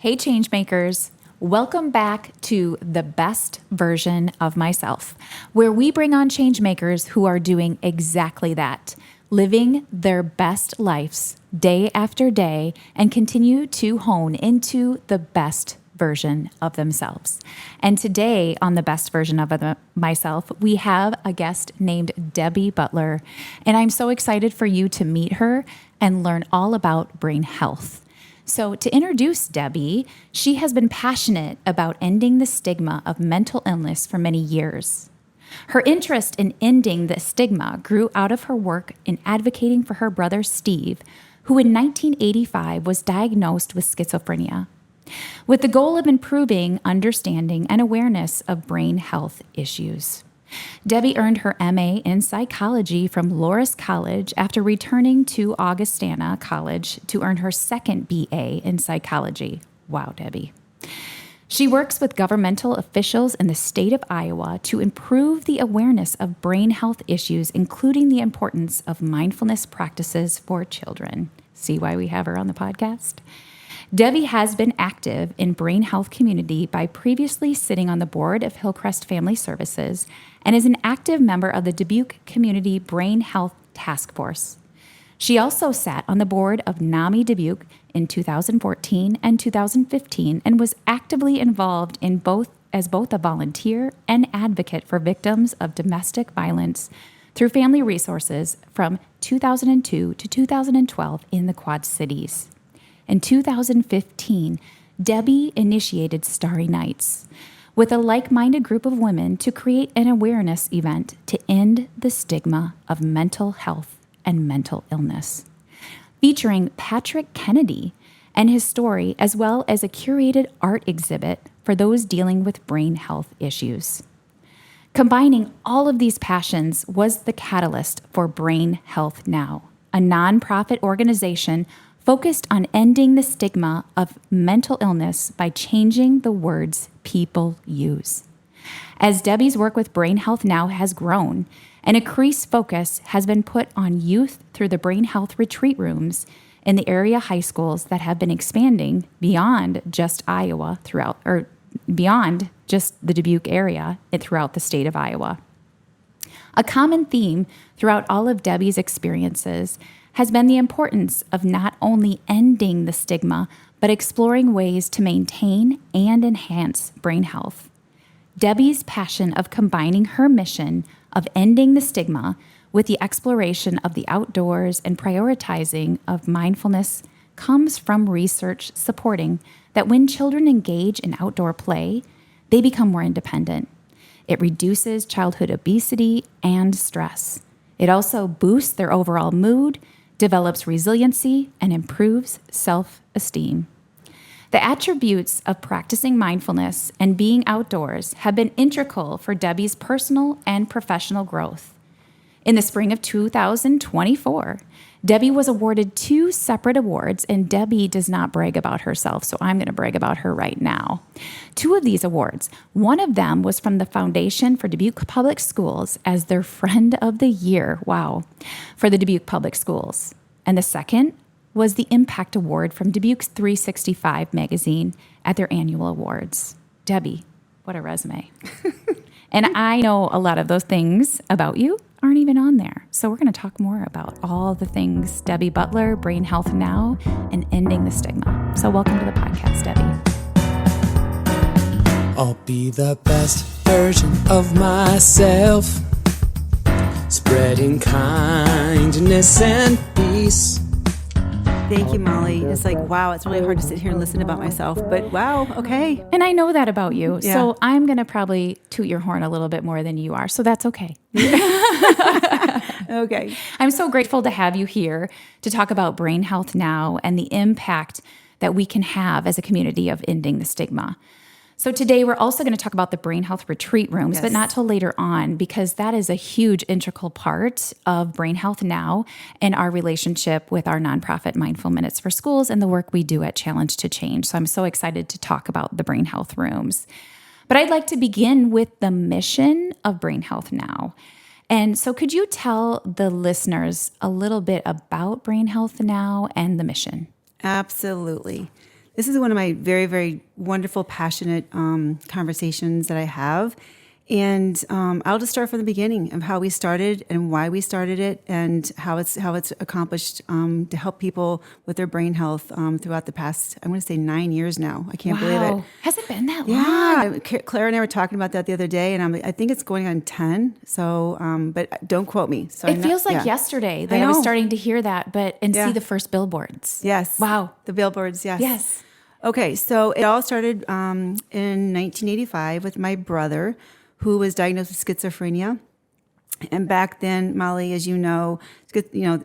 Hey, Changemakers. Welcome back to the best version of myself, where we bring on changemakers who are doing exactly that, living their best lives day after day and continue to hone into the best version of themselves. And today on the best version of myself, we have a guest named Debi Butler, and I'm so excited for you to meet her and learn all about brain health. So to introduce Debi, she has been passionate about ending the stigma of mental illness for many years. Her interest in ending the stigma grew out of her work in advocating for her brother Steve, who in 1985 was diagnosed with schizophrenia, with the goal of improving understanding and awareness of brain health issues. Debi earned her MA in psychology from Loras College after returning to Augustana College to earn her second BA in psychology. Wow, Debi. She works with governmental officials in the state of Iowa to improve the awareness of brain health issues, including the importance of mindfulness practices for children. See why we have her on the podcast? Debi has been active in brain health community by previously sitting on the board of Hillcrest Family Services and is an active member of the Dubuque Community Brain Health Task Force. She also sat on the board of NAMI Dubuque in 2014 and 2015 and was actively involved in both a volunteer and advocate for victims of domestic violence through Family Resources from 2002 to 2012 in the Quad Cities. In 2015, Debi initiated Starry Nights with a like-minded group of women to create an awareness event to end the stigma of mental health and mental illness, featuring Patrick Kennedy and his story, as well as a curated art exhibit for those dealing with brain health issues. Combining all of these passions was the catalyst for Brain Health Now, a nonprofit organization focused on ending the stigma of mental illness by changing the words people use. As Debi's work with Brain Health Now has grown, an increased focus has been put on youth through the brain health retreat rooms in the area high schools that have been expanding beyond just Iowa beyond just the Dubuque area and throughout the state of Iowa. A common theme throughout all of Debi's experiences has been the importance of not only ending the stigma, but exploring ways to maintain and enhance brain health. Debi's passion of combining her mission of ending the stigma with the exploration of the outdoors and prioritizing of mindfulness comes from research supporting that when children engage in outdoor play, they become more independent. It reduces childhood obesity and stress. It also boosts their overall mood, develops resiliency, and improves self-esteem. The attributes of practicing mindfulness and being outdoors have been integral for Debi's personal and professional growth. In the spring of 2024, Debi was awarded 2 separate awards, and Debi does not brag about herself, so I'm going to brag about her right now. 2 of these awards, one of them was from the Foundation for Dubuque Public Schools as their Friend of the Year, wow, for the Dubuque Public Schools. And the second was the Impact Award from Dubuque's 365 magazine at their annual awards. Debi, what a resume. And I know a lot of those things about you aren't even on there. So we're going to talk more about all the things Debi Butler, Brain Health Now, and ending the stigma. So welcome to the podcast, Debi. I'll be the best version of myself, spreading kindness and peace. Thank you, Molly. It's like, wow, it's really hard to sit here and listen about myself, but wow, okay. And I know that about you. Yeah. So I'm going to probably toot your horn a little bit more than you are. So that's okay. Okay. I'm so grateful to have you here to talk about Brain Health Now and the impact that we can have as a community of ending the stigma. So today we're also going to talk about the brain health retreat rooms, but not till later on, because that is a huge integral part of Brain Health Now and our relationship with our nonprofit Mindful Minutes for Schools and the work we do at Challenge to Change. So I'm so excited to talk about the brain health rooms. But I'd like to begin with the mission of Brain Health Now. And so could you tell the listeners a little bit about Brain Health Now and the mission? Absolutely. This is one of my very, very wonderful, passionate conversations that I have. And I'll just start from the beginning of how we started and why we started it and how it's accomplished to help people with their brain health throughout the past, I'm going to say 9 years now. I can't believe it. Has it been that long? Yeah. Claire and I were talking about that the other day, and I think it's going on 10. So, but don't quote me. So it feels like yesterday that I was starting to hear that, and see the first billboards. Yes. Wow. The billboards. Yes. Yes. Okay. So it all started in 1985 with my brother, who was diagnosed with schizophrenia. And back then, Molly, as you know,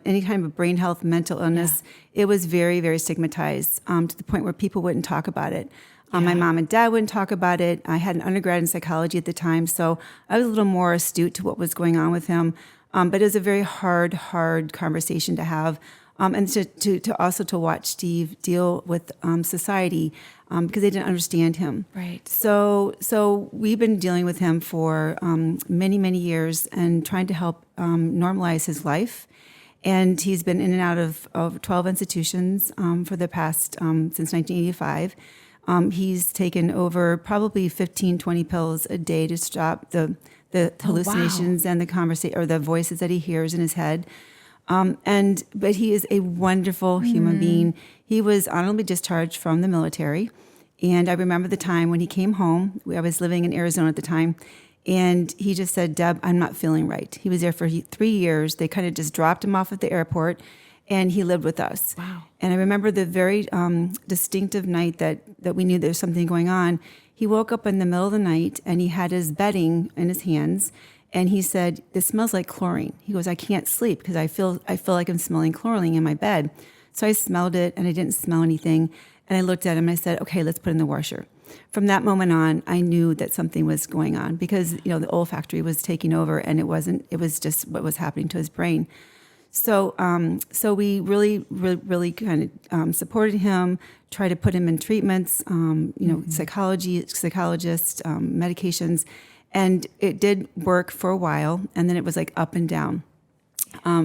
any kind of brain health, mental illness, it was very, very stigmatized to the point where people wouldn't talk about it. My mom and dad wouldn't talk about it. I had an undergrad in psychology at the time, so I was a little more astute to what was going on with him. But it was a very hard conversation to have. And to also to watch Steve deal with society because they didn't understand him. Right. So we've been dealing with him for many, many years and trying to help normalize his life. And he's been in and out of 12 institutions for the past, since 1985. He's taken over probably 15, 20 pills a day to stop the hallucinations and the conversation or the voices that he hears in his head. But he is a wonderful human being. He was honorably discharged from the military. And I remember the time when he came home. I was living in Arizona at the time. And he just said, Deb, I'm not feeling right. He was there for 3 years. They kind of just dropped him off at the airport. And he lived with us. Wow. And I remember the very distinctive night that we knew there was something going on. He woke up in the middle of the night and he had his bedding in his hands. And he said, this smells like chlorine. He goes, I can't sleep because I feel like I'm smelling chlorine in my bed. So I smelled it and I didn't smell anything. And I looked at him and I said, okay, let's put it in the washer. From that moment on, I knew that something was going on because, the olfactory was taking over and it was just what was happening to his brain. So we really, really, really kind of supported him, tried to put him in treatments, psychologists, medications. And it did work for a while, and then it was like up and down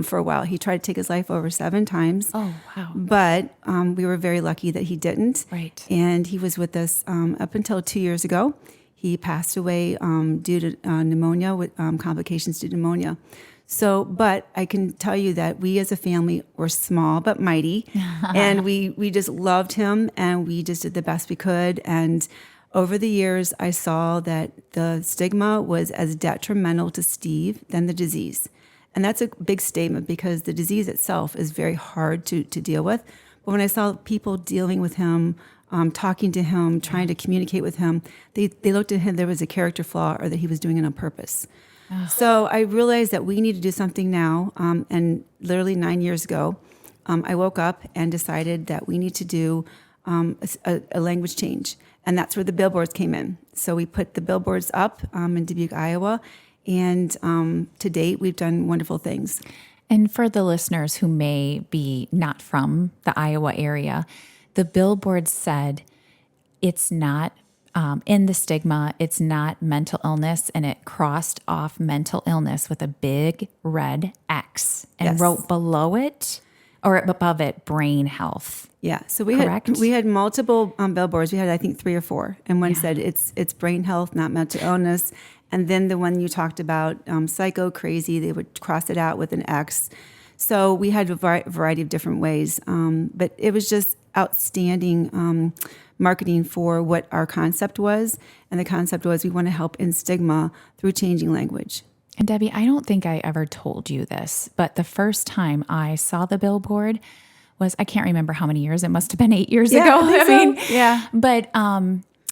for a while. He tried to take his life over 7 times. Oh, wow. But we were very lucky that he didn't. Right. And he was with us up until 2 years ago. He passed away due to pneumonia, with complications due to pneumonia. So, but I can tell you that we as a family were small but mighty, and we just loved him, and we just did the best we could. And over the years, I saw that the stigma was as detrimental to Steve than the disease. And that's a big statement because the disease itself is very hard to deal with. But when I saw people dealing with him, talking to him, trying to communicate with him, they looked at him, there was a character flaw or that he was doing it on purpose. So I realized that we need to do something now. And literally 9 years ago, I woke up and decided that we need to do a language change. And that's where the billboards came in. So we put the billboards up in Dubuque, Iowa. And to date, we've done wonderful things. And for the listeners who may be not from the Iowa area, the billboard said it's not in the stigma, it's not mental illness, and it crossed off mental illness with a big red X and wrote below it or above it, brain health. Yeah, so we had multiple billboards. We had, I think, 3 or 4, and one said it's brain health, not mental illness. And then the one you talked about, psycho, crazy, they would cross it out with an X. So we had a variety of different ways, but it was just outstanding marketing for what our concept was. And the concept was we want to help in stigma through changing language. And Debbie, I don't think I ever told you this, but the first time I saw the billboard was, I can't remember how many years, it must have been 8 years ago. I mean, yeah. But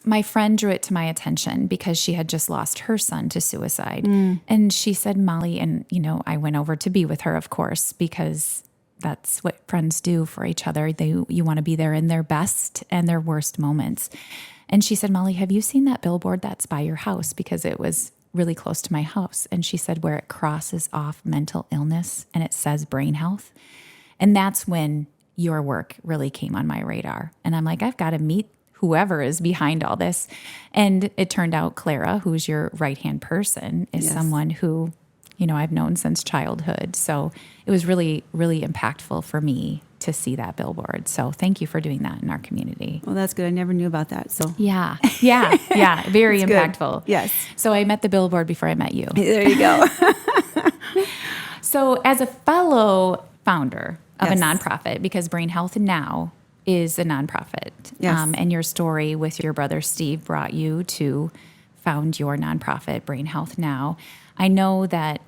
my friend drew it to my attention because she had just lost her son to suicide. And she said, Molly, and I went over to be with her, of course, because that's what friends do for each other. You want to be there in their best and their worst moments. And she said, Molly, have you seen that billboard that's by your house? Because it was really close to my house. And she said, where it crosses off mental illness and it says brain health. And that's when your work really came on my radar. And I'm like, I've got to meet whoever is behind all this. And it turned out Clara, who's your right-hand person, is someone who, I've known since childhood. So it was really, really impactful for me to see that billboard. So thank you for doing that in our community. Well, that's good. I never knew about that. So Yeah. Very It's good. impactful. Yes. So I met the billboard before I met you. There you go. So as a fellow founder of a Yes. nonprofit, because Brain Health Now is a nonprofit, Yes. And your story with your brother Steve brought you to found your nonprofit, Brain Health Now. I know that,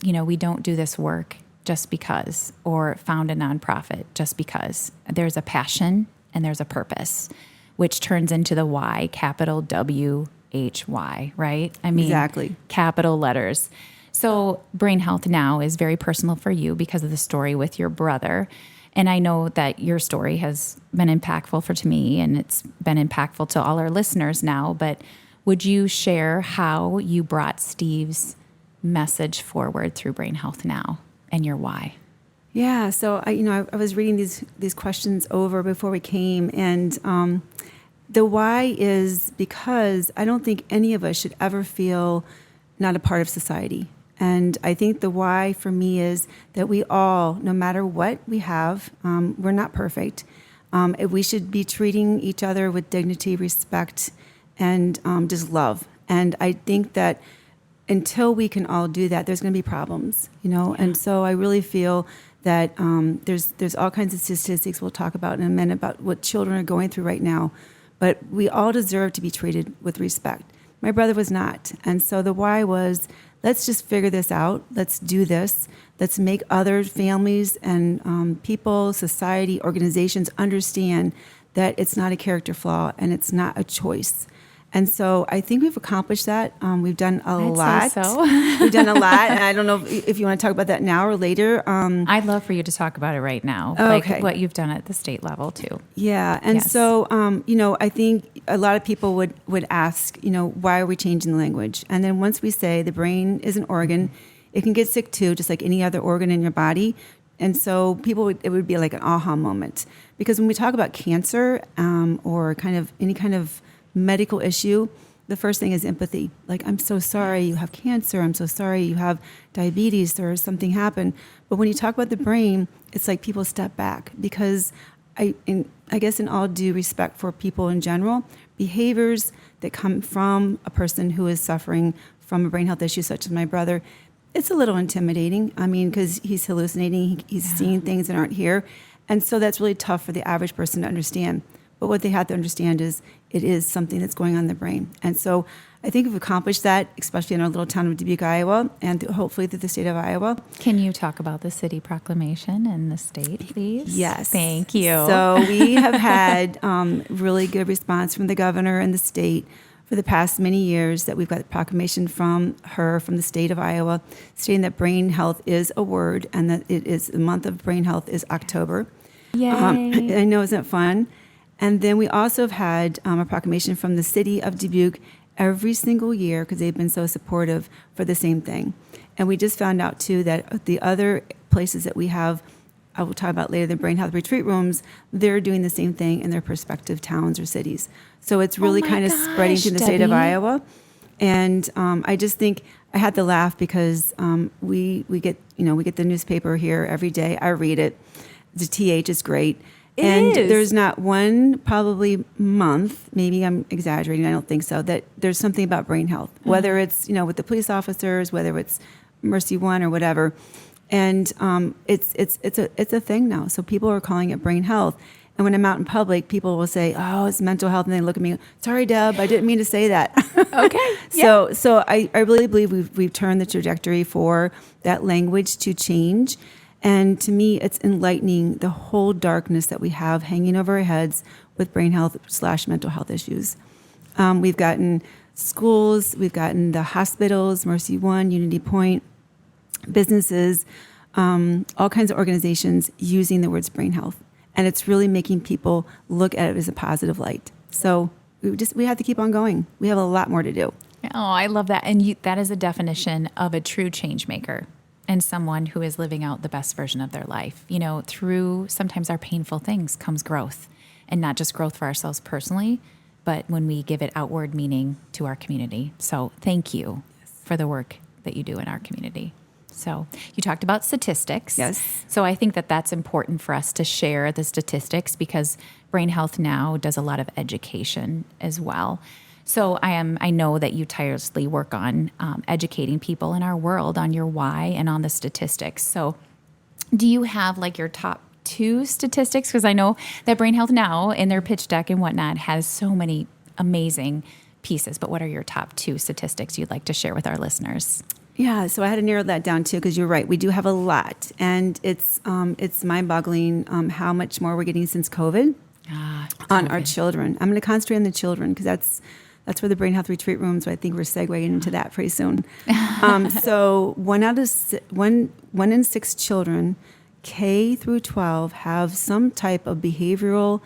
we don't do this work just because, or found a nonprofit just because. There's a passion and there's a purpose, which turns into the why, capital WHY, right? I mean, Exactly. capital letters. So Brain Health Now is very personal for you because of the story with your brother. And I know that your story has been impactful to me, and it's been impactful to all our listeners now. But would you share how you brought Steve's message forward through Brain Health Now and your why? Yeah. So I was reading these questions over before we came, and the why is because I don't think any of us should ever feel not a part of society. And I think the why for me is that we all, no matter what we have, we're not perfect. We should be treating each other with dignity, respect, and just love. And I think that until we can all do that, there's going to be problems, And so I really feel that there's all kinds of statistics we'll talk about in a minute about what children are going through right now. But we all deserve to be treated with respect. My brother was not. And so the why was, let's just figure this out. Let's do this. Let's make other families and people, society, organizations understand that it's not a character flaw and it's not a choice. And so I think we've accomplished that. We've done a lot. I'd say so. We've done a lot. And I don't know if you want to talk about that now or later. I'd love for you to talk about it right now, Okay. like what you've done at the state level too. Yeah. And Yes. so, I think a lot of people would ask, why are we changing the language? And then once we say the brain is an organ, it can get sick too, just like any other organ in your body. And so it would be like an aha moment. Because when we talk about cancer or kind of any kind of medical issue, the first thing is empathy. Like, I'm so sorry you have cancer. I'm so sorry you have diabetes or something happened. But when you talk about the brain, it's like people step back because I guess in all due respect for people in general, behaviors that come from a person who is suffering from a brain health issue, such as my brother, it's a little intimidating. I mean, because he's hallucinating, he's seeing things that aren't here. And so that's really tough for the average person to understand. But what they have to understand is it is something that's going on in the brain. And so I think we've accomplished that, especially in our little town of Dubuque, Iowa, and hopefully through the state of Iowa. Can you talk about the city proclamation and the state, please? Yes. Thank you. So we have had really good response from the governor and the state for the past many years that we've got a proclamation from the state of Iowa, stating that brain health is a word and that it is the month of brain health is October. Yay. I know, isn't it fun? And then we also have had a proclamation from the city of Dubuque every single year because they've been so supportive for the same thing. And we just found out, too, that the other places that we have, I will talk about later, the brain health retreat rooms, they're doing the same thing in their prospective towns or cities. So it's really my kind of spreading through the state of Debbie. Iowa. And I just think I had to laugh because we get the newspaper here every day. I read it. The TH is great. And is. there's not one probably month, maybe I'm exaggerating, I don't think so, that there's something about brain health, whether it's, with the police officers, whether it's Mercy One or whatever. And it's a thing now. So people are calling it brain health. And when I'm out in public, people will say, oh, it's mental health. And they look at me, sorry, Deb, I didn't mean to say that. Okay. So I really believe we've turned the trajectory for that language to change. And to me, it's enlightening the whole darkness that we have hanging over our heads with brain health / mental health issues. We've gotten schools, we've gotten the hospitals, Mercy One, Unity Point, businesses, all kinds of organizations using the words brain health. And it's really making people look at it as a positive light. So we have to keep on going. We have a lot more to do. Oh, I love that. And that is a definition of a true change maker and someone who is living out the best version of their life. Through sometimes our painful things comes growth, and not just growth for ourselves personally, but when we give it outward meaning to our community. So thank you for the work that you do in our community. So you talked about statistics. Yes. So I think that that's important for us to share the statistics because Brain Health Now does a lot of education as well. So I know that you tirelessly work on educating people in our world on your why and on the statistics. So do you have like your top 2 statistics? Because I know that Brain Health Now in their pitch deck and whatnot has so many amazing pieces, but what are your top 2 statistics you'd like to share with our listeners? Yeah, so I had to narrow that down too, because you're right. We do have a lot, and it's mind-boggling how much more we're getting since COVID on our children. I'm going to concentrate on the children because that's where the brain health retreat rooms. I think we're segueing into that pretty soon. So one in 6 children, K through 12, have some type of behavioral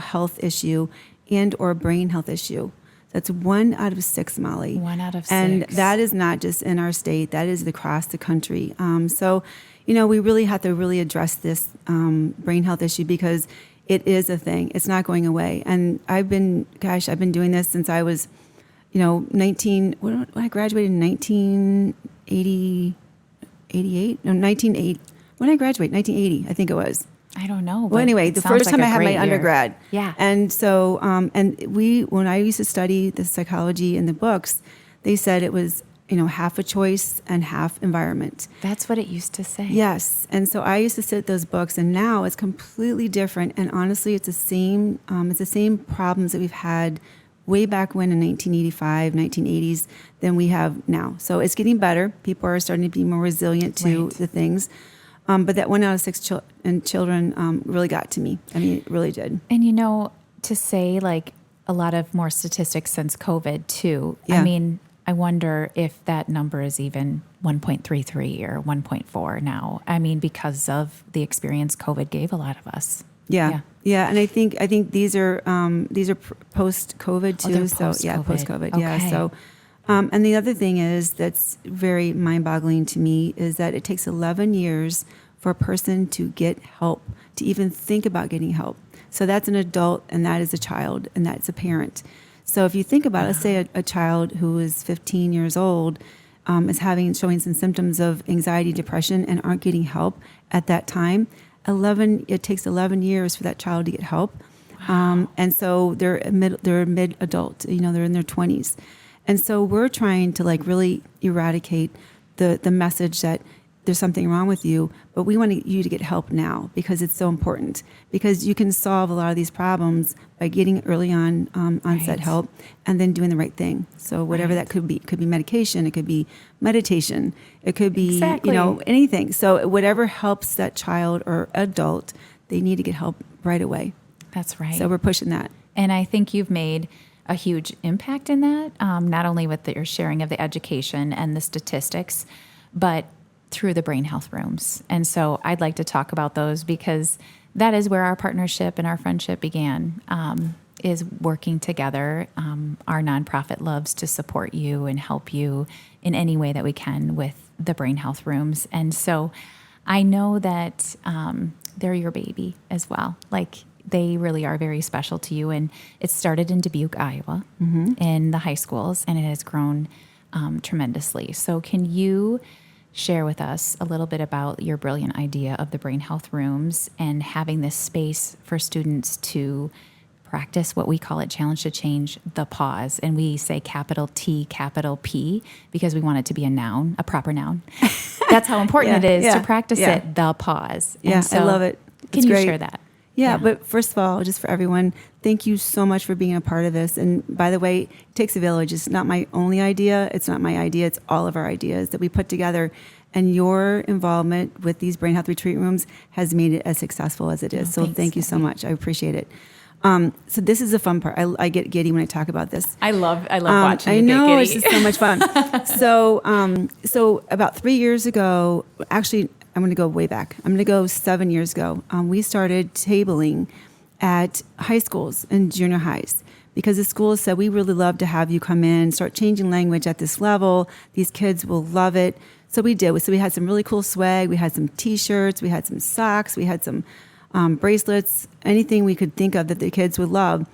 health issue and or brain health issue. That's 1 out of 6, Molly. 1 out of 6. And that is not just in our state, that is across the country. So, we really have to really address this brain health issue because it is a thing. It's not going away. And I've been doing this since I was, 19, when I graduated in 1988? No, 1980. When I graduated, 1980, I think it was. I don't know. Well, anyway, the first time I had my undergrad. Yeah. And so, when I used to study the psychology in the books, they said it was, half a choice and half environment. That's what it used to say. Yes. And so I used to sit those books, and now it's completely different. And honestly, it's the same problems that we've had way back when in 1985, 1980s than we have now. So it's getting better. People are starting to be more resilient to the things. But that 1 out of 6 children really got to me. I mean, it really did. And to say like a lot of more statistics since COVID too. Yeah. I mean, I wonder if that number is even 1.33 or 1.4 now. I mean, because of the experience COVID gave a lot of us. Yeah. And I think these are post-COVID too. They're post-COVID. Post-COVID. Okay. Yeah. So, and the other thing is that's very mind-boggling to me is that it takes 11 years for a person to get help, to even think about getting help. So that's an adult, and that is a child, and that's a parent. So if you think about it, let's say a child who is 15 years old is showing some symptoms of anxiety, depression, and aren't getting help at that time. It takes 11 years for that child to get help. Wow. And so they're mid-adult, they're in their 20s. And so we're trying to really eradicate the message that there's something wrong with you, but we want you to get help now because it's so important. Because you can solve a lot of these problems by getting early on onset help and then doing the right thing. So whatever that could be. It could be medication. It could be meditation. It could be, anything. So whatever helps that child or adult, they need to get help right away. That's right. So we're pushing that. And I think you've made a huge impact in that, not only with your sharing of the education and the statistics, but through the brain health rooms. And so I'd like to talk about those because that is where our partnership and our friendship began, is working together. Our nonprofit loves to support you and help you in any way that we can with the brain health rooms. And so I know that they're your baby as well. Like they really are very special to you. And it started in Dubuque, Iowa, in the high schools, and it has grown tremendously. So can you share with us a little bit about your brilliant idea of the brain health rooms and having this space for students to practice what we call Challenge to Change, the pause. And we say capital T, capital P, because we want it to be a noun, a proper noun. That's how important it is to practice it, the pause. Yeah, so I love it. Can you share that? Yeah, but first of all, just for everyone, thank you so much for being a part of this. And by the way, it takes a village. It's not my only idea. It's not my idea. It's all of our ideas that we put together. And your involvement with these brain health retreat rooms has made it as successful as it is. So thank you so much. I appreciate it. So this is the fun part. I get giddy when I talk about this. I love watching you get giddy. I know, it's just so much fun. So about 3 years ago, actually, I'm going to go way back. I'm going to go 7 years ago. We started tabling at high schools and junior highs because the schools said, we really love to have you come in, start changing language at this level. These kids will love it. So we did. So we had some really cool swag. We had some T-shirts. We had some socks. We had some bracelets, anything we could think of that the kids would love.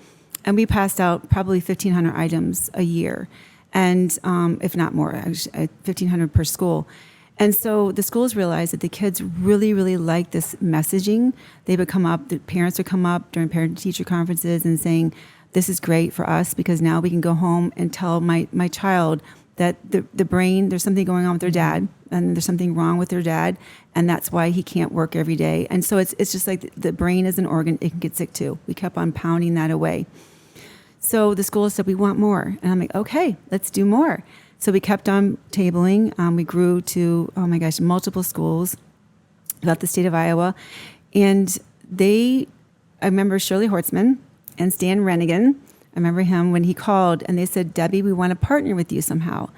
And we passed out probably 1,500 items a year. and if not more, actually, 1,500 per school. And so the schools realize that the kids really, really like this messaging. They would come up, the parents would come up during parent-teacher conferences and saying, this is great for us because now we can go home and tell my child that the brain, there's something going on with their dad, and there's something wrong with their dad, and that's why he can't work every day. And so it's just like the brain is an organ, it can get sick too. We kept on pounding that away. So the school said, we want more. And I'm like, okay, let's do more. So we kept on tabling. We grew to, oh my gosh, multiple schools throughout the state of Iowa. And I remember Shirley Hortzman and Stan Rennigan. I remember him when he called and they said, Debbie, we want to partner with you somehow.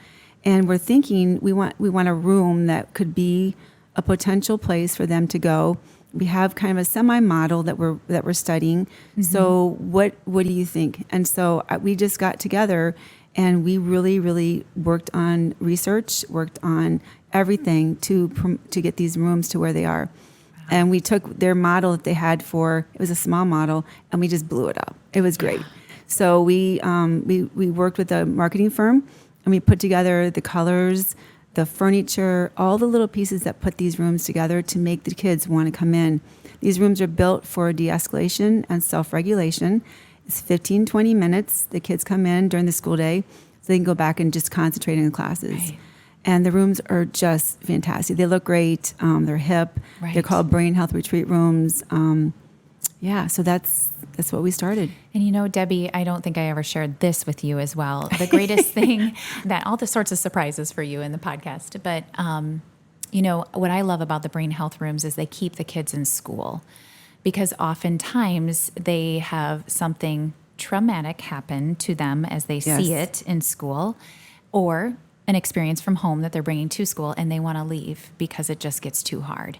And we're thinking we want a room that could be a potential place for them to go. We have kind of a semi-model that we're studying. Mm-hmm. So what do you think? And so we just got together and we really, really worked on research, worked on everything to get these rooms to where they are. Wow. And we took their model that they had it was a small model, and we just blew it up. It was great. Yeah. So we worked with a marketing firm, and we put together the colors, the furniture, all the little pieces that put these rooms together to make the kids want to come in. These rooms are built for de-escalation and self-regulation. It's 15, 20 minutes. The kids come in during the school day so they can go back and just concentrate in the classes. Right. And the rooms are just fantastic. They look great. They're hip. Right. They're called brain health retreat rooms. So that's what we started. And Debbie, I don't think I ever shared this with you as well. The greatest thing, that all the sorts of surprises for you in the podcast. But, what I love about the brain health rooms is they keep the kids in school. Because oftentimes they have something traumatic happen to them as they see it in school, or an experience from home that they're bringing to school, and they want to leave because it just gets too hard.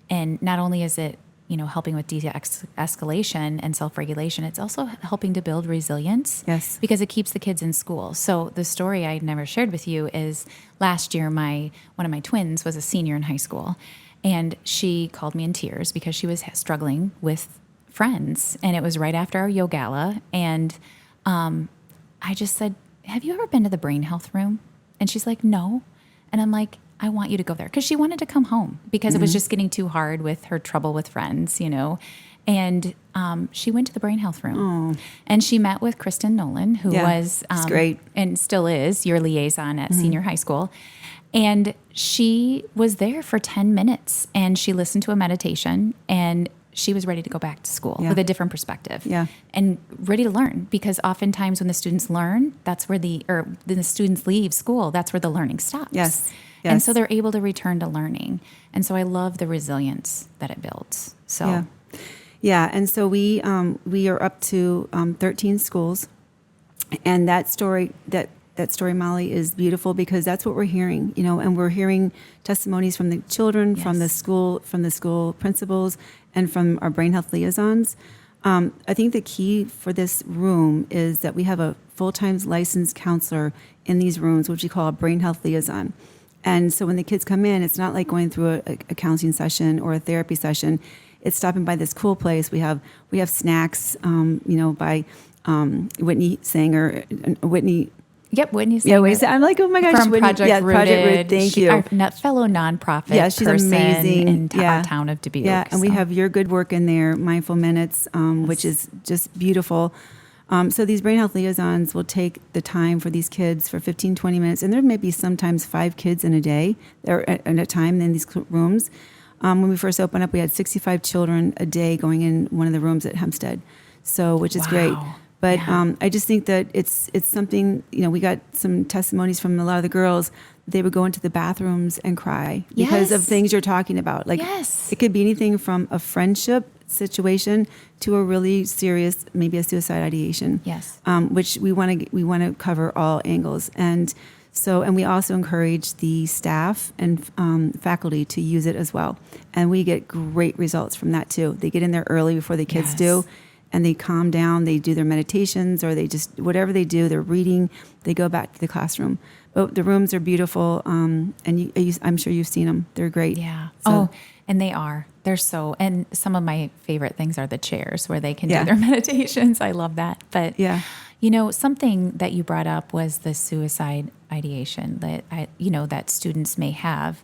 And not only is it, helping with de-escalation and self-regulation, it's also helping to build resilience. Yes. Because it keeps the kids in school. So the story I never shared with you is last year, one of my twins was a senior in high school. And she called me in tears because she was struggling with friends. And it was right after our yoga gala. And I just said, have you ever been to the brain health room? And she's like, no. And I'm like, I want you to go there. Because she wanted to come home because it was just getting too hard with her trouble with friends, And she went to the brain health room. Oh. And she met with Kristen Nolan, who was great. And still is your liaison at senior high school. And she was there for 10 minutes and she listened to a meditation and she was ready to go back to school with a different perspective and ready to learn, because oftentimes when the students learn, that's where when the students leave school, that's where the learning stops. Yes. And so they're able to return to learning. And so I love the resilience that it builds. So and so we are up to 13 schools, and that story, Molly, is beautiful because that's what we're hearing, and we're hearing testimonies from the children, from the school principals, and from our brain health liaisons. I think the key for this room is that we have a full-time licensed counselor in these rooms, which we call a brain health liaison. And so when the kids come in, it's not like going through a counseling session or a therapy session. It's stopping by this cool place. We have snacks, by Whitney Sanger, Whitney. Yep, Whitney Sanger. Yeah, I'm like, oh my gosh, from Whitney. Project Rooted. Thank you. Our fellow nonprofit. Yeah, she's person amazing. In our town of Dubuque. Yeah, and we have Your Good Work in there, Mindful Minutes, which is just beautiful. So these brain health liaisons will take the time for these kids for 15, 20 minutes. And there may be sometimes 5 kids in a day or at a time in these rooms. When we first opened up, we had 65 children a day going in one of the rooms at Hempstead, which is great. But I just think that it's something, we got some testimonies from a lot of the girls. They would go into the bathrooms and cry because of things you're talking about. Like it could be anything from a friendship situation to a really serious, maybe a suicide ideation. Yes. Which we want to cover all angles. And we also encourage the staff and faculty to use it as well. And we get great results from that too. They get in there early before the kids do. And they calm down, they do their meditations, or they just, whatever they do, they're reading, they go back to the classroom. But the rooms are beautiful, and I'm sure you've seen them. They're great. Yeah. And they are. And some of my favorite things are the chairs where they can do their meditations. I love that. But, Something that you brought up was the suicide ideation that students may have.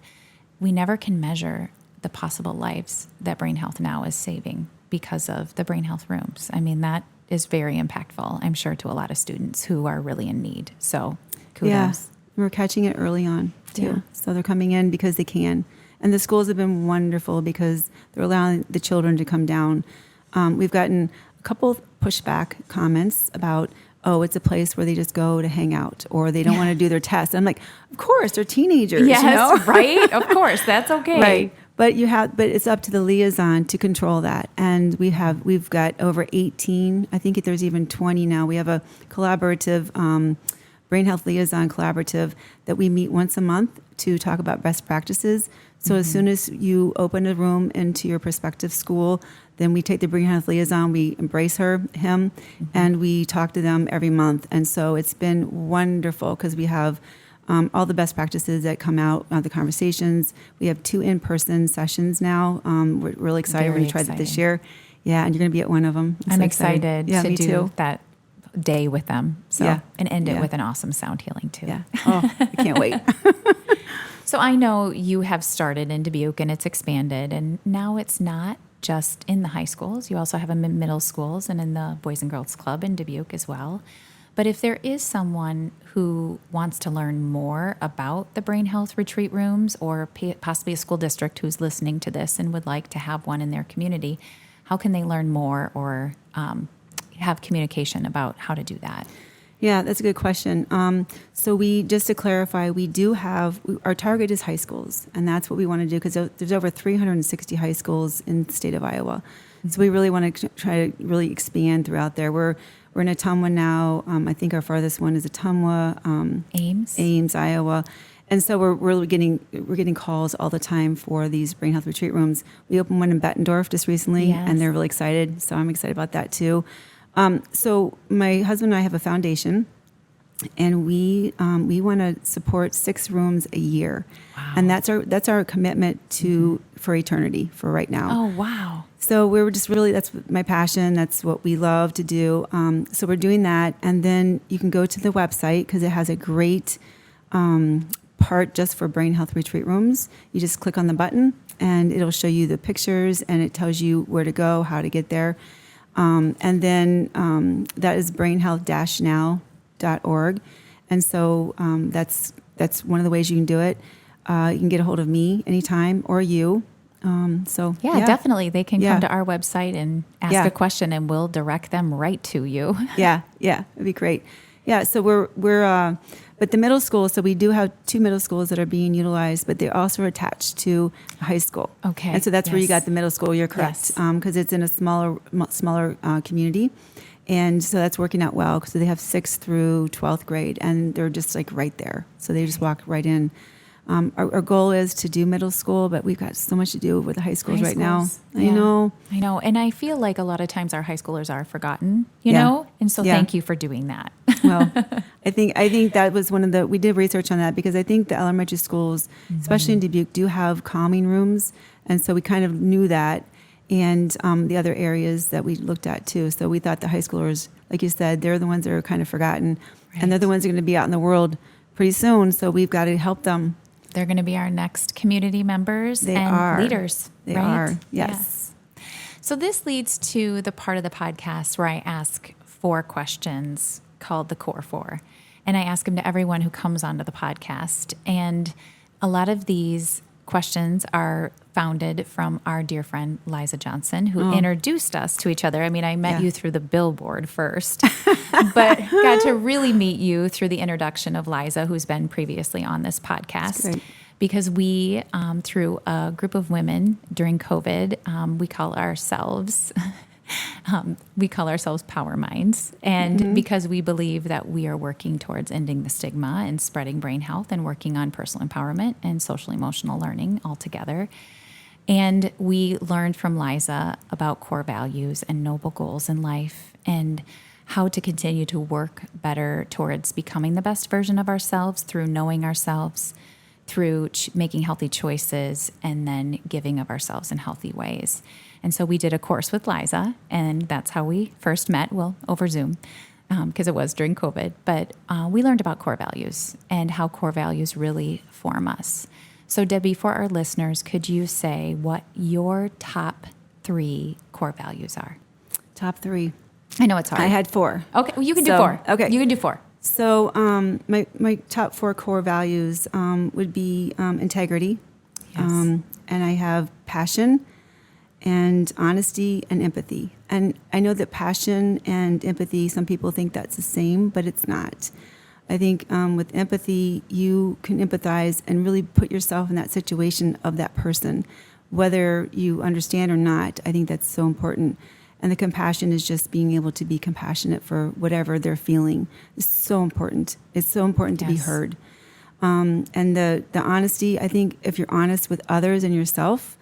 We never can measure the possible lives that Brain Health Now is saving because of the Brain Health Rooms. I mean, that is very impactful, I'm sure, to a lot of students who are really in need. So kudos. Yeah, we're catching it early on, too. Yeah. So they're coming in because they can. And the schools have been wonderful because they're allowing the children to come down. We've gotten a couple of pushback comments about, it's a place where they just go to hang out or they don't want to do their test. I'm like, of course, they're teenagers. Yes, right? Of course, that's okay. Right. But it's up to the liaison to control that. And we've got over 18, I think there's even 20 now. We have a collaborative Brain Health Liaison Collaborative that we meet once a month to talk about best practices. So as soon as you open a room into your prospective school, then we take the Brain Health Liaison, we embrace him, and we talk to them every month. And so it's been wonderful because we have all the best practices that come out, the conversations. We have 2 in-person sessions now. We're really excited. We're going to try that this year. Yeah, and you're going to be at one of them. I'm excited yeah, to me do too. that day with them. So Yeah. and end it Yeah. with an awesome sound healing too. Yeah. Oh, I can't wait. So I know you have started in Dubuque and it's expanded, and now it's not just in the high schools. You also have them in middle schools and in the Boys and Girls Club in Dubuque as well. But if there is someone who wants to learn more about the Brain Health Retreat Rooms, or possibly a school district who's listening to this and would like to have one in their community, how can they learn more or have communication about how to do that? Yeah, that's a good question. So just to clarify, we do have, our target is high schools, and that's what we want to do because there's over 360 high schools in the state of Iowa. So we really want to try to really expand throughout there. We're in Ottumwa now. I think our farthest one is Ottumwa, Ames, Iowa. And so we're getting calls all the time for these Brain Health Retreat Rooms. We opened one in Bettendorf just recently, Yes. and they're really excited. So I'm excited about that too. So my husband and I have a foundation, and we want to support 6 rooms a year, and that's our commitment for eternity for right now. Oh, wow. So we're just really, that's my passion. That's what we love to do. So we're doing that, and then you can go to the website because it has a great part just for Brain Health Retreat Rooms. You just click on the button, and it'll show you the pictures, and it tells you where to go, how to get there. And then that is brainhealth-now.org. And so that's one of the ways you can do it. You can get a hold of me anytime or you. Yeah, definitely. They can come to our website and ask a question, and we'll direct them right to you. Yeah, it'd be great. Yeah, so we're but the middle school, so we do have 2 middle schools that are being utilized, but they're also attached to a high school. Okay. And so that's where you Yes. got the middle school. You're correct, Yes. because it's in a smaller community, and so that's working out well because they have 6th through 12th grade, and they're just like right there, so they just walk right in. Our goal is to do middle school, but we've got so much to do with the high schools right now. Yeah. I know. And I feel like a lot of times our high schoolers are forgotten, you Yeah. know? And so Yeah. thank you for doing that. Well, I think that was one of we did research on that because I think the elementary schools, especially in Dubuque, do have calming rooms. And so we kind of knew that, and the other areas that we looked at too. So we thought the high schoolers, like you said, they're the ones that are kind of forgotten, and they're the ones that are going to be out in the world pretty soon. So we've got to help them. They're going to be our next community members leaders. They right? are, yes. So this leads to the part of the podcast where I ask 4 questions called the Core 4. And I ask them to everyone who comes onto the podcast. And a lot of these questions are founded from our dear friend Liza Johnson, who introduced us to each other. I mean, I met you through the billboard first, but got to really meet you through the introduction of Liza, who's been previously on this podcast. Because we, through a group of women during COVID, we call ourselves Power Minds. And because we believe that we are working towards ending the stigma and spreading brain health and working on personal empowerment and social emotional learning altogether. And we learned from Liza about core values and noble goals in life and how to continue to work better towards becoming the best version of ourselves through knowing ourselves, through making healthy choices, and then giving of ourselves in healthy ways. And so we did a course with Liza, and that's how we first met, well, over Zoom. because it was during COVID, but we learned about core values and how core values really form us. So Debbie, for our listeners, could you say what your top 3 core values are? Top 3. I know it's hard. I had 4. Okay, well, you can do So, 4. okay. You can do 4. So my top 4 core values would be integrity. Yes. And I have passion and honesty and empathy. And I know that passion and empathy, some people think that's the same, but it's not. I think with empathy, you can empathize and really put yourself in that situation of that person, whether you understand or not. I think that's so important. And the compassion is just being able to be compassionate for whatever they're feeling. It's so important. It's so important to be Yes. heard. And the honesty, I think if you're honest with others and yourself,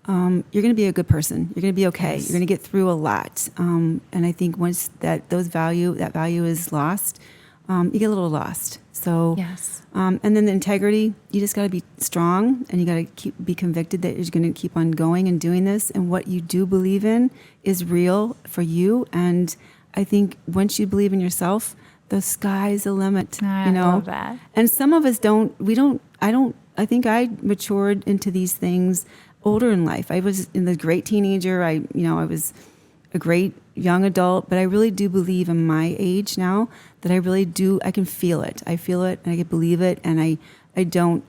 you're going to be a good person. You're going to be okay. Yes. You're going to get through a lot. And I think once that value is lost, you get a little lost. So, Yes. and then the integrity, you just got to be strong, and you got to be convicted that you're going to keep on going and doing this. And what you do believe in is real for you. And I think once you believe in yourself, the sky's the limit. I love that. And some of us I think I matured into these things older in life. I was in the great teenager. I was a great young adult, but I really do believe in my age now that I can feel it. I feel it and I can believe it, and I don't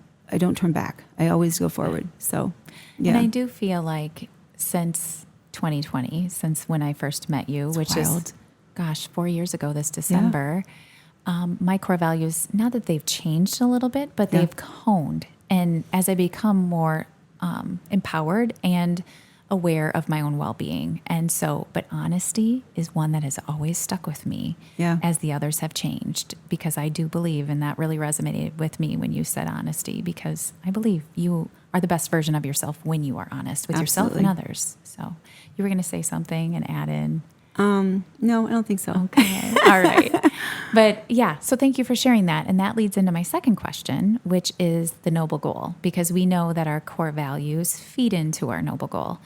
turn back. I always go forward. So, yeah. And I do feel like since 2020, since when I first met you, which wild. is, gosh, 4 years ago this December, my core values, not that they've changed a little bit, but Yeah. they've honed. And as I become more empowered and aware of my own well-being. And so, but honesty is one that has always stuck with me Yeah. as the others have changed, because I do believe, and that really resonated with me when you said honesty, because I believe you are the best version of yourself when you are honest with yourself and Absolutely. others. So you were going to say something and add in. No, I don't think so. Okay. All right. But yeah, so thank you for sharing that. And that leads into my second question, which is the noble goal, because we know that our core values feed into our noble goal.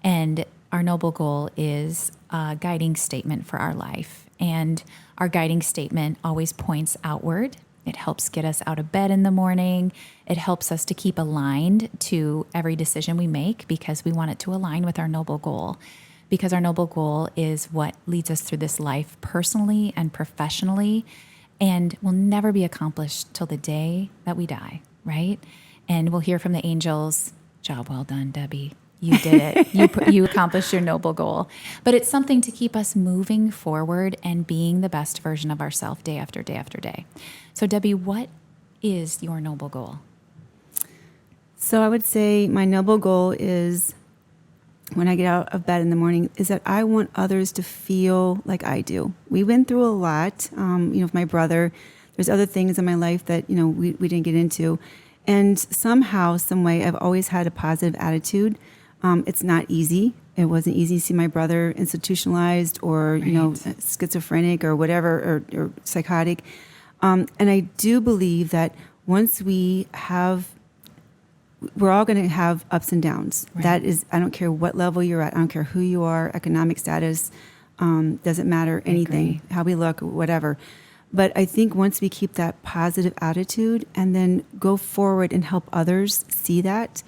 And our noble goal is a guiding statement for our life. And our guiding statement always points outward. It helps get us out of bed in the morning. It helps us to keep aligned to every decision we make, because we want it to align with our noble goal. Because our noble goal is what leads us through this life personally and professionally, and will never be accomplished till the day that we die, right? And we'll hear from the angels, job well done, Debbie. You did it. You accomplished your noble goal. But it's something to keep us moving forward and being the best version of ourselves day after day after day. So Debbie, what is your noble goal? So I would say my noble goal is, when I get out of bed in the morning, is that I want others to feel like I do. We went through a lot, with my brother. There's other things in my life that, we didn't get into. And somehow, some way, I've always had a positive attitude. It's not easy. It wasn't easy to see my brother institutionalized or, schizophrenic or whatever, or psychotic. And I do believe that once we're all going to have ups and downs. Right. That is, I don't care what level you're at. I don't care who you are, economic status, doesn't matter, anything, how we look, whatever. But I think once we keep that positive attitude and then go forward and help others see that's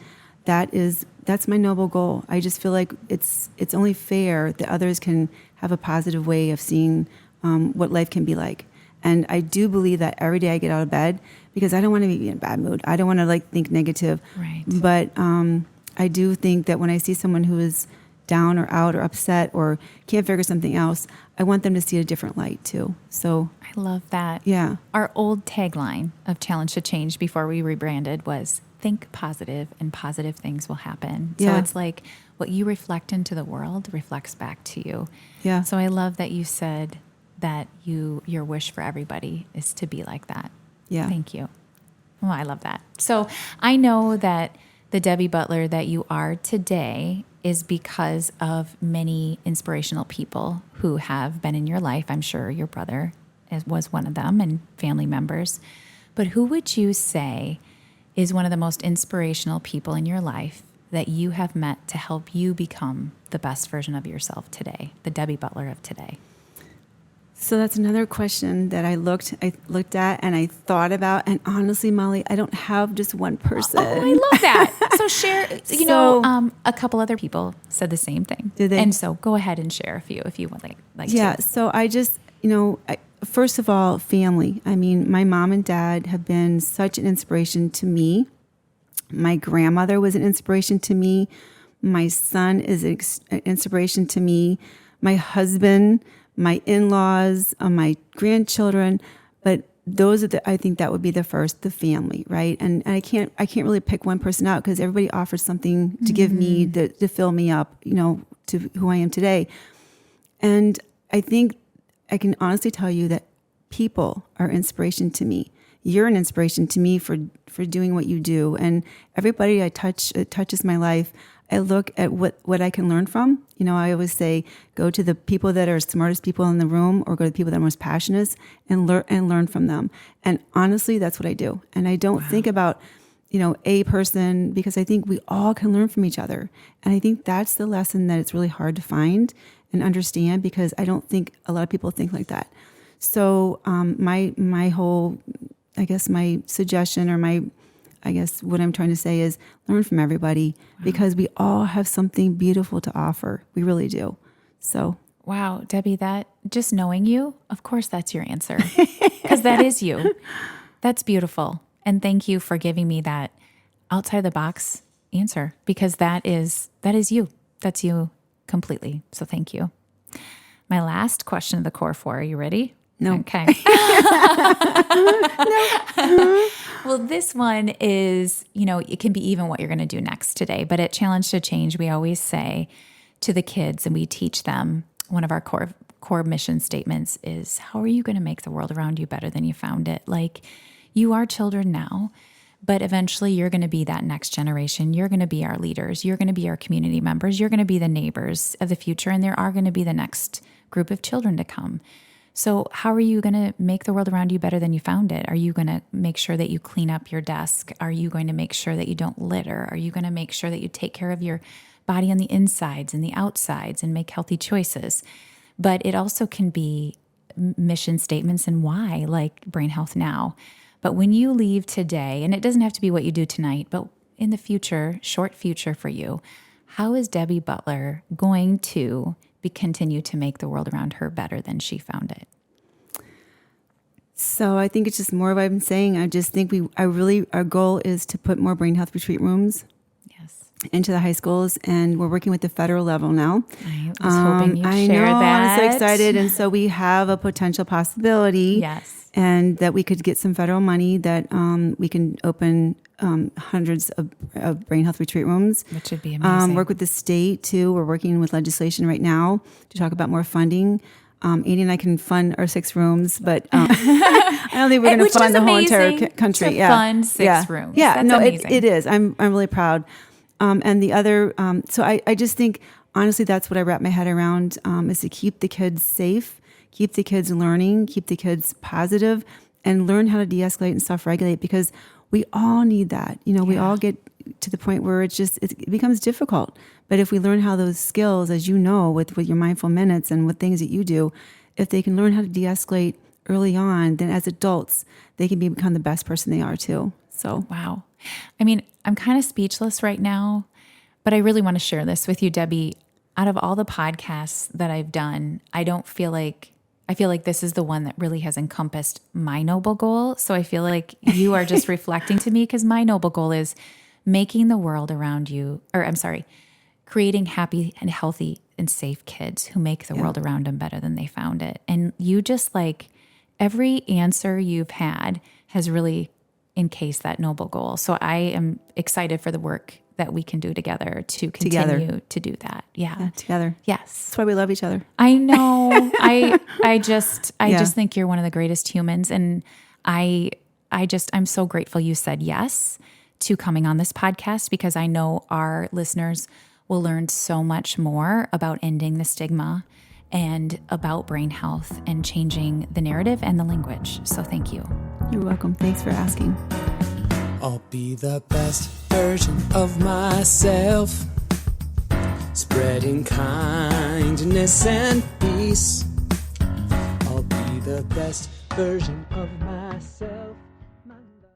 my noble goal. I just feel like it's only fair that others can have a positive way of seeing what life can be like. And I do believe that every day I get out of bed, because I don't want to be in a bad mood. I don't want to think negative. Right. But I do think that when I see someone who is down or out or upset or can't figure something else, I want them to see a different light too. So I love that. yeah. Our old tagline of Challenge to Change before we rebranded was think positive and positive things will happen. So Yeah. it's like what you reflect into the world reflects back to you. Yeah. So I love that you said that your wish for everybody is to be like that. Yeah. Thank you. Oh, I love that. So I know that the Debi Butler that you are today is because of many inspirational people who have been in your life. I'm sure your brother was one of them, and family members. But who would you say is one of the most inspirational people in your life that you have met to help you become the best version of yourself today, the Debi Butler of today? So that's another question that I looked at and I thought about. And honestly, Molly, I don't have just one person. Oh, I love that. So share, a couple other people said the same thing. Did they? And so go ahead and share a few if you would like Yeah. to. So I just, first of all, family. I mean, my mom and dad have been such an inspiration to me. My grandmother was an inspiration to me. My son is an inspiration to me. My husband, my in-laws, my grandchildren, but those are I think that would be the family, right? And I can't really pick one person out because everybody offers something to give me to fill me up, to who I am today. And I think I can honestly tell you that people are inspiration to me. You're an inspiration to me for doing what you do. And everybody I touch, it touches my life. I look at what I can learn from. I always say, go to the people that are smartest people in the room or go to the people that are most passionate and learn from them. And honestly, that's what I do. And I don't think about, a person because I think we all can learn from each other. And I think that's the lesson that it's really hard to find and understand because I don't think a lot of people think like that. So my whole, I guess my suggestion or what I'm trying to say is learn from everybody because we all have something beautiful to offer. We really do. So. Wow, Debbie, that just knowing you, of course, that's your answer because that is you. That's beautiful. And thank you for giving me that outside the box answer because that is you. That's you completely. So thank you. My last question of the core four. Are you ready? No. Okay. Well, this one is, it can be even what you're going to do next today. But at Challenge to Change, we always say to the kids and we teach them, one of our core mission statements is, how are you going to make the world around you better than you found it? Like you are children now, but eventually you're going to be that next generation. You're going to be our leaders. You're going to be our community members. You're going to be the neighbors of the future. And there are going to be the next group of children to come. So how are you going to make the world around you better than you found it? Are you going to make sure that you clean up your desk? Are you going to make sure that you don't litter? Are you going to make sure that you take care of your body on the insides and the outsides and make healthy choices? But it also can be mission statements and why, like Brain Health Now. But when you leave today, and it doesn't have to be what you do tonight, but in the future, short future for you, how is Debi Butler going to continue to make the world around her better than she found it? So I think it's just more of what I've been saying. I just think our goal is to put more brain health retreat rooms into the high schools, and we're working with the federal level now. I was hoping you'd share that. I'm so excited. And so we have a potential possibility. Yes. And that we could get some federal money that we can open hundreds of brain health retreat rooms. Which would be amazing. Work with the state too. We're working with legislation right now to talk about more funding. Andy and I can fund our 6 rooms, but I don't think we're going to fund the whole entire country. To fund 6 rooms. Yeah, That's no, amazing. it is. I'm really proud. And the other, so I just think, honestly, that's what I wrap my head around, is to keep the kids safe, keep the kids learning, keep the kids positive, and learn how to de-escalate and self-regulate because we all need that. We all get to the point where it becomes difficult. But if we learn how those skills, as with your mindful minutes and with things that you do, if they can learn how to de-escalate early on, then as adults, they can become the best person they are too. So, wow. I mean, I'm kind of speechless right now, but I really want to share this with you, Debbie. Out of all the podcasts that I've done, I feel like this is the one that really has encompassed my noble goal. So I feel like you are just reflecting to me because my noble goal is making the world around you, creating happy and healthy and safe kids who make the world around them better than they found it. And you just every answer you've had has really encased that noble goal. So I am excited for the work that we can do together to continue to do that. Yeah, together. Yes. That's why we love each other. I know. I just think you're one of the greatest humans. And I'm so grateful you said yes to coming on this podcast because I know our listeners will learn so much more about ending the stigma and about brain health and changing the narrative and the language. So thank you. You're welcome. Thanks for asking. I'll be the best version of myself, spreading kindness and peace. I'll be the best version of myself.